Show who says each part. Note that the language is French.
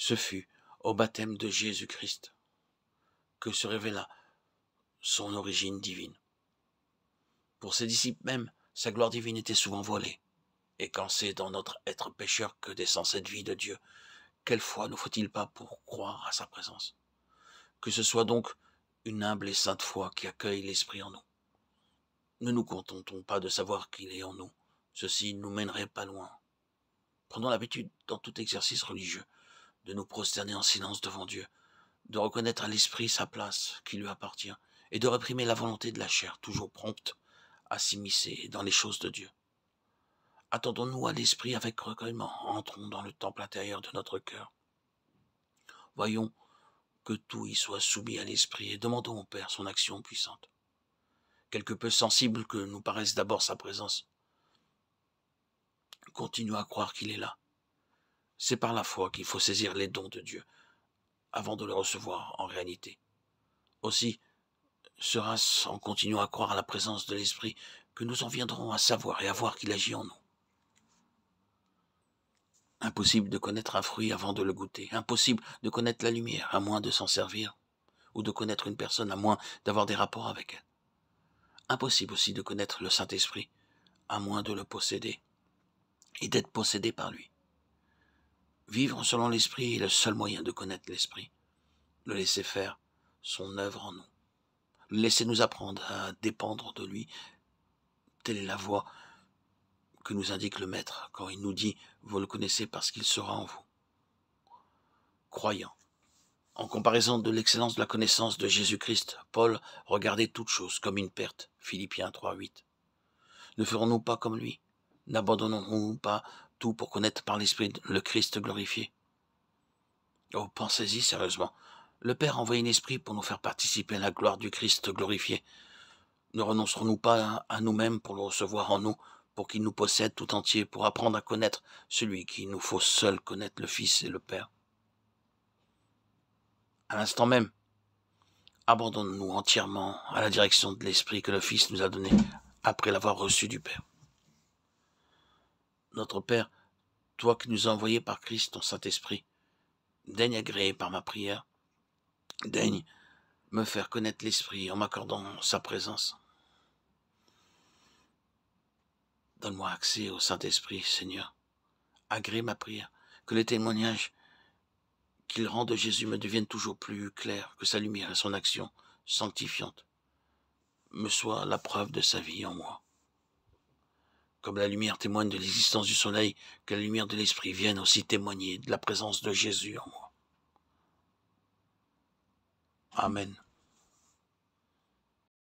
Speaker 1: Ce fut au baptême de Jésus-Christ que se révéla son origine divine. Pour ses disciples même, sa gloire divine était souvent voilée. Et quand c'est dans notre être pécheur que descend cette vie de Dieu, quelle foi ne faut-il pas pour croire à sa présence? Que ce soit donc une humble et sainte foi qui accueille l'Esprit en nous. Ne nous contentons pas de savoir qu'il est en nous. Ceci nous mènerait pas loin. Prenons l'habitude, dans tout exercice religieux, de nous prosterner en silence devant Dieu, de reconnaître à l'Esprit sa place qui lui appartient, et de réprimer la volonté de la chair, toujours prompte à s'immiscer dans les choses de Dieu. Attendons-nous à l'Esprit avec recueillement, entrons dans le temple intérieur de notre cœur. Voyons que tout y soit soumis à l'Esprit et demandons au Père son action puissante. Quelque peu sensible que nous paraisse d'abord sa présence, continuons à croire qu'il est là. C'est par la foi qu'il faut saisir les dons de Dieu, avant de les recevoir en réalité. Aussi, sera-ce en continuant à croire à la présence de l'Esprit que nous en viendrons à savoir et à voir qu'il agit en nous. Impossible de connaître un fruit avant de le goûter, impossible de connaître la lumière à moins de s'en servir, ou de connaître une personne à moins d'avoir des rapports avec elle. Impossible aussi de connaître le Saint-Esprit à moins de le posséder et d'être possédé par lui. Vivre selon l'Esprit est le seul moyen de connaître l'Esprit, le laisser faire son œuvre en nous, le laisser nous apprendre à dépendre de lui. Telle est la voie que nous indique le Maître quand il nous dit « Vous le connaissez parce qu'il sera en vous ». Croyant. En comparaison de l'excellence de la connaissance de Jésus-Christ, Paul regardait toute chose comme une perte. Philippiens 3:8. Ne ferons-nous pas comme lui? N'abandonnons-nous pas tout pour connaître par l'Esprit le Christ glorifié? Oh, pensez-y sérieusement. Le Père a envoyé un esprit pour nous faire participer à la gloire du Christ glorifié. Ne renoncerons-nous pas à nous-mêmes pour le recevoir en nous, pour qu'il nous possède tout entier, pour apprendre à connaître celui qu'il nous faut seul connaître, le Fils et le Père? À l'instant même, abandonnons-nous entièrement à la direction de l'Esprit que le Fils nous a donné après l'avoir reçu du Père. Notre Père, toi qui nous as envoyés par Christ ton Saint-Esprit, daigne agréer par ma prière, daigne me faire connaître l'Esprit en m'accordant sa présence. Donne-moi accès au Saint-Esprit, Seigneur. Agrée ma prière, que les témoignages qu'il rend de Jésus me deviennent toujours plus clairs, que sa lumière et son action sanctifiante me soient la preuve de sa vie en moi. Comme la lumière témoigne de l'existence du soleil, que la lumière de l'Esprit vienne aussi témoigner de la présence de Jésus en moi. Amen.